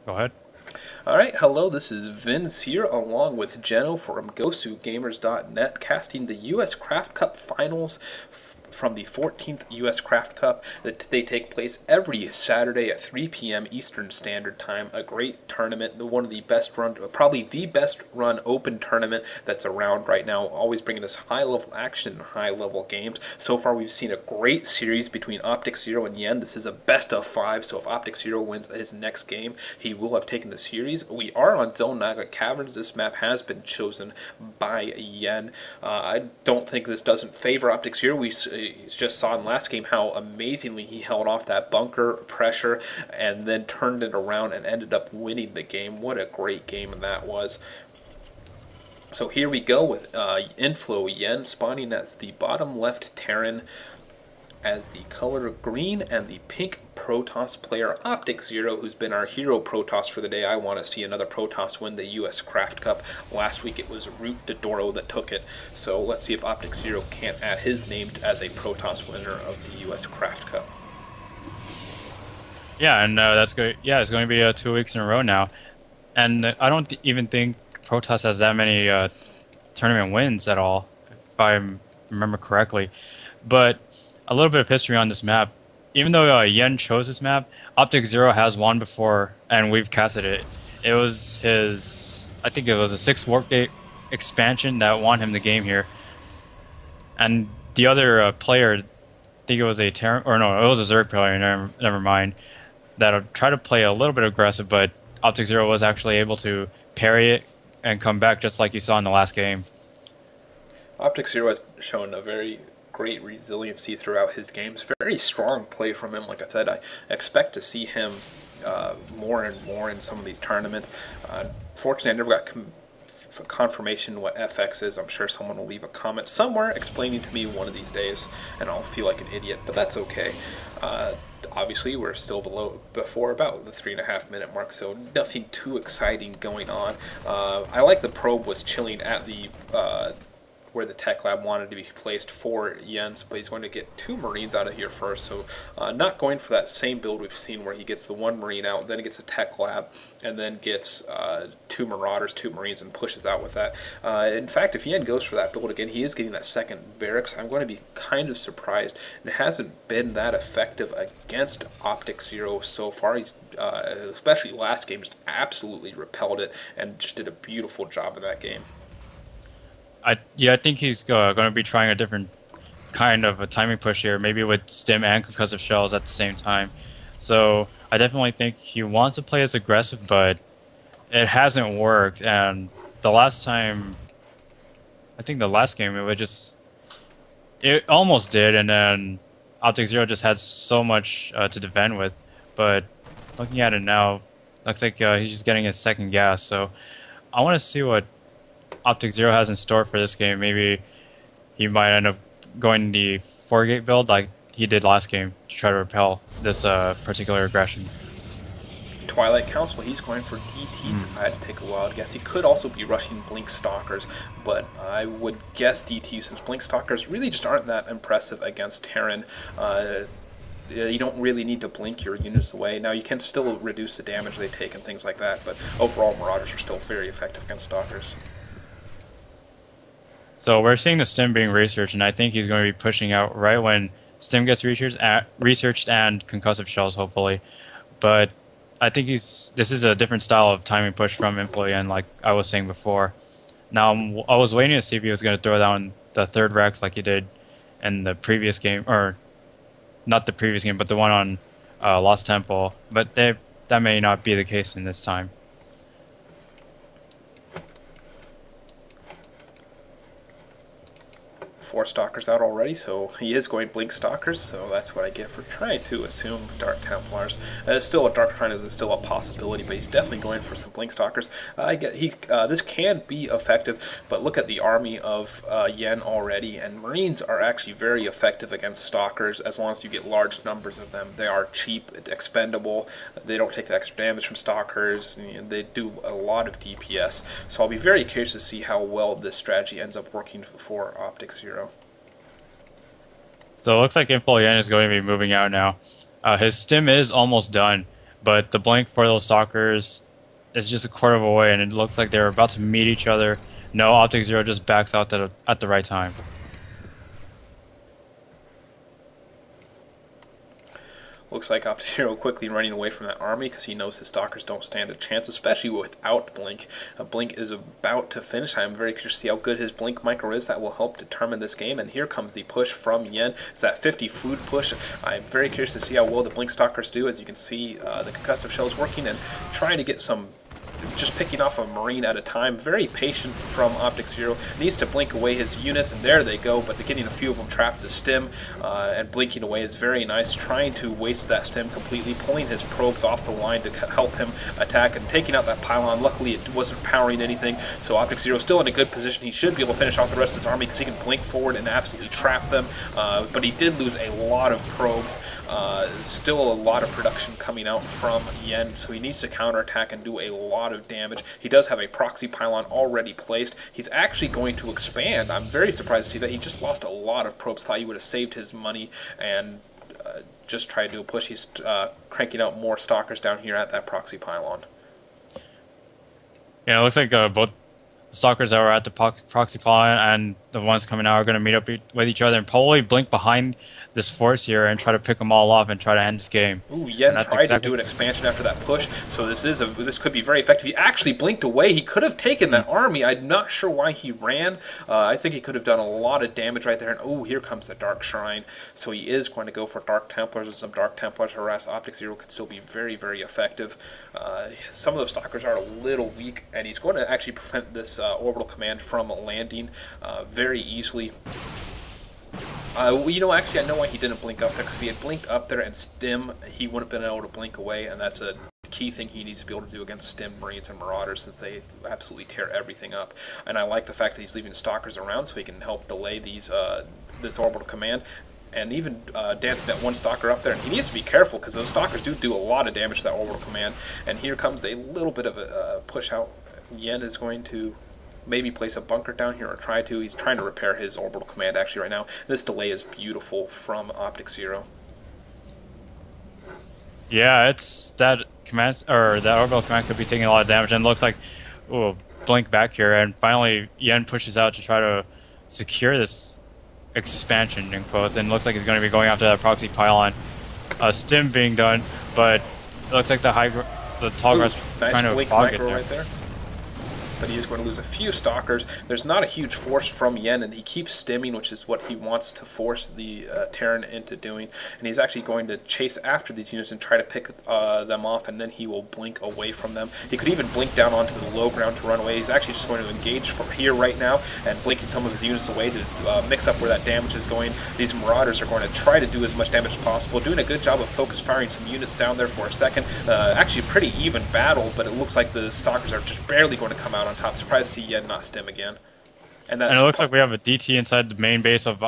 Go ahead. Alright, hello, this is Vince here along with Jeno from GoSuGamers.net casting the US Craft Cup Finals from the 14th US Craft Cup. They take place every Saturday at 3 p.m. Eastern Standard Time. A great tournament, one of the best run, probably the best run open tournament that's around right now, always bringing us high level action and high level games. So far we've seen a great series between FXOptikZero and Yen. This is a best of 5, so if FXOptikZero wins his next game, he will have taken the series. We are on Xel'naga Caverns. This map has been chosen by Yen. I don't think this doesn't favor FXOptikZero. We just saw in last game how amazingly he held off that bunker pressure and then turned it around and ended up winning the game. What a great game that was. So here we go with InfowYen spawning as the bottom left Terran as the color green, and the pink Protoss player FXOptikZero, who's been our hero Protoss for the day. I want to see another Protoss win the US Craft Cup. Last week it was Root Dodoro that took it, so let's see if FXOptikZero can't add his name as a Protoss winner of the US Craft Cup. Yeah, and that's good. Yeah, it's going to be 2 weeks in a row now, and I don't even think Protoss has that many tournament wins at all, if I remember correctly. But a little bit of history on this map. Even though Yen chose this map, FXOptikZero has won before, and we've casted it. It was his, I think it was a 6 Warp Gate expansion that won him the game here. And the other player, I think it was a or no, it was a Zerg player. Never mind. That tried to play a little bit aggressive, but FXOptikZero was actually able to parry it and come back just like you saw in the last game. FXOptikZero has shown a very great resiliency throughout his games. Very strong play from him. Like I said, I expect to see him more and more in some of these tournaments. Fortunately, I never got confirmation what FX is. I'm sure someone will leave a comment somewhere explaining to me one of these days, and I'll feel like an idiot, but that's okay. Obviously, we're still before about the 3.5 minute mark, so nothing too exciting going on. I like the probe was chilling at the where the tech lab wanted to be placed for Jens, but he's going to get 2 Marines out of here first, so not going for that same build we've seen where he gets the 1 Marine out, then he gets a tech lab, and then gets 2 Marauders, 2 Marines, and pushes out with that. In fact, if Yen goes for that build again, he is getting that second barracks. I'm going to be kind of surprised. It hasn't been that effective against FXOptikZero so far. He's, especially last game, just absolutely repelled it, and just did a beautiful job in that game. I think he's going to be trying a different kind of a timing push here, maybe with stim and concussive shells at the same time. So I definitely think he wants to play as aggressive, but it hasn't worked. And the last time, I think the last game, it almost did, and then FXOptikZero just had so much to defend with. But looking at it now, looks like he's just getting his second gas. So I want to see what FXOptikZero has in store for this game. Maybe he might end up going the 4-gate build like he did last game to try to repel this particular aggression. Twilight Council, he's going for DTs if I had to take a wild guess. He could also be rushing Blink Stalkers, but I would guess DT since Blink Stalkers really just aren't that impressive against Terran. You don't really need to blink your units away. Now, you can still reduce the damage they take and things like that, but overall Marauders are still very effective against Stalkers. So we're seeing the stim being researched, and I think he's going to be pushing out right when stim gets researched and concussive shells, hopefully. But I think this is a different style of timing push from InfowYen, like I was saying before. Now, I was waiting to see if he was going to throw down the 3rd Rex like he did in the previous game, or not the previous game, but the one on Lost Temple. But that may not be the case in this time. 4 Stalkers out already, so he is going Blink Stalkers, so that's what I get for trying to assume Dark Templars. Still, a Dark Shrine is still a possibility, but he's definitely going for some Blink Stalkers. This can be effective, but look at the army of Yen already, and Marines are actually very effective against Stalkers as long as you get large numbers of them. They are cheap, expendable, they don't take the extra damage from Stalkers, and they do a lot of DPS, so I'll be very curious to see how well this strategy ends up working for FXOptikZero. So it looks like InfowYen is going to be moving out now. His stim is almost done, but the blink for those stalkers is just a quarter of a way, and it looks like they're about to meet each other. No, FXOptikZero just backs out at the right time. Looks like FXOptikZero quickly running away from that army because he knows his stalkers don't stand a chance, especially without Blink. Blink is about to finish. I'm very curious to see how good his Blink micro is. That will help determine this game. And here comes the push from Yen. It's that 50 food push. I'm very curious to see how well the Blink stalkers do. As you can see, the concussive shell is working and trying to get some, just picking off a Marine at a time. Very patient from FXOptikZero. Needs to blink away his units, and there they go, but getting a few of them trapped the stim and blinking away is very nice. Trying to waste that stim completely, pulling his probes off the line to help him attack and taking out that pylon. Luckily, it wasn't powering anything, so FXOptikZero still in a good position. He should be able to finish off the rest of his army because he can blink forward and absolutely trap them, but he did lose a lot of probes. Still a lot of production coming out from Yen, so he needs to counterattack and do a lot of damage. He does have a proxy pylon already placed. He's actually going to expand. I'm very surprised to see that. He just lost a lot of probes. Thought he would have saved his money and just tried to do a push. He's cranking out more stalkers down here at that proxy pylon. Yeah, it looks like both stalkers that were at the proxy pylon and the ones coming out are going to meet up with each other and probably blink behind this force here and try to pick them all off and try to end this game. Ooh, Yen tried to do an expansion after that push, so this could be very effective. He actually blinked away. He could have taken that army. I'm not sure why he ran. I think he could have done a lot of damage right there. And oh, here comes the Dark Shrine. So he is going to go for Dark Templars, and some Dark Templars harass FXOptikZero could still be very, very effective. Some of those stalkers are a little weak, and he's going to actually prevent this orbital command from landing very easily. You know, actually, I know why he didn't blink up there, because if he had blinked up there and stim, he wouldn't have been able to blink away, and that's a key thing he needs to be able to do against stim Marines and Marauders, since they absolutely tear everything up. And I like the fact that he's leaving stalkers around so he can help delay these this orbital command, and even dancing that one stalker up there. And he needs to be careful, because those stalkers do a lot of damage to that orbital command. And here comes a little bit of a push out. Yen is going to maybe place a bunker down here, or try to. He's trying to repair his orbital command actually right now. This delay is beautiful from FXOptikZero. Yeah, it's that command, or that orbital command could be taking a lot of damage, and it looks like, ooh, blink back here, and finally Yen pushes out to try to secure this expansion in quotes, and it looks like he's going to be going after that proxy pylon. Stim being done, but it looks like the tall grass trying to fog it there. Right there. But he is going to lose a few stalkers. There's not a huge force from Yen, and he keeps stimming, which is what he wants to force the Terran into doing. And he's actually going to chase after these units and try to pick them off, and then he will blink away from them. He could even blink down onto the low ground to run away. He's actually just going to engage from here right now and blinking some of his units away to mix up where that damage is going. These Marauders are going to try to do as much damage as possible, doing a good job of focus firing some units down there for a second. Actually a pretty even battle, but it looks like the stalkers are just barely going to come out on top. Surprised to see Yen not stim again. And it looks like we have a DT inside the main base of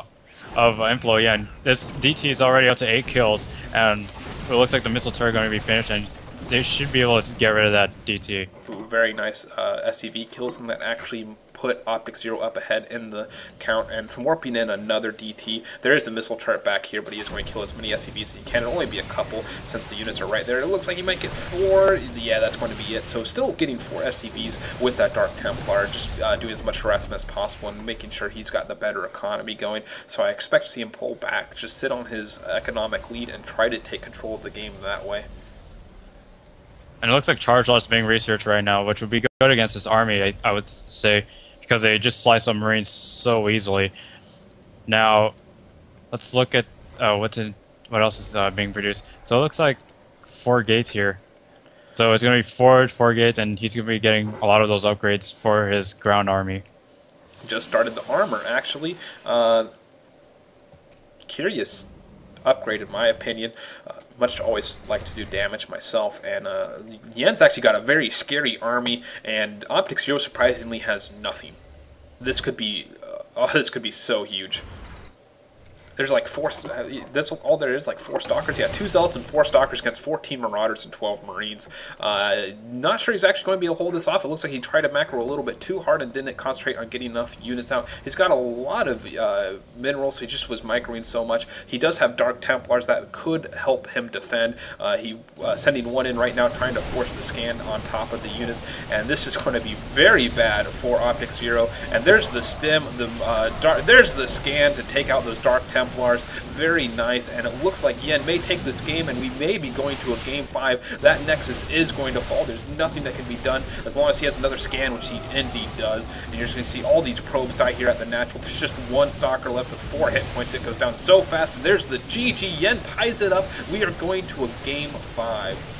InfowYen. This DT is already up to 8 kills, and it looks like the missile turret going to be finished, and they should be able to get rid of that DT. Ooh, very nice SCV kills, and that actually put FXOptikZero up ahead in the count, and warping in another DT. There is a missile turret back here, but he is going to kill as many SCVs as he can. It'll only be a couple since the units are right there. It looks like he might get 4. Yeah, that's going to be it. So still getting 4 SCVs with that Dark Templar, just doing as much harassment as possible and making sure he's got the better economy going. So I expect to see him pull back, just sit on his economic lead and try to take control of the game that way. And it looks like charge loss being researched right now, which would be good against this army, I would say, because they just slice up Marines so easily. Now, let's look at what else is being produced. So it looks like 4 gates here. So it's going to be four gates, and he's going to be getting a lot of those upgrades for his ground army. Just started the armor, actually. Curious upgrade, in my opinion. Much always like to do damage myself, and Yen's actually got a very scary army, and FXOptikZero surprisingly has nothing. This could be this could be so huge. There's like four. That's all there is. Like four stalkers. Yeah, 2 zealots and 4 stalkers against 14 marauders and 12 marines. Not sure he's actually going to be able to hold this off. It looks like he tried to macro a little bit too hard and didn't concentrate on getting enough units out. He's got a lot of minerals. So he just was microing so much. He does have Dark Templars that could help him defend. He sending one in right now, trying to force the scan on top of the units, and this is going to be very bad for FXOptikZero. And there's the stim. There's the scan to take out those Dark Templars. Very nice, and it looks like Yen may take this game, and we may be going to a game 5. That Nexus is going to fall. There's nothing that can be done as long as he has another scan, which he indeed does. And you're just going to see all these probes die here at the natural. There's just 1 stalker left with 4 hit points. It goes down so fast. And there's the GG. Yen ties it up. We are going to a game 5.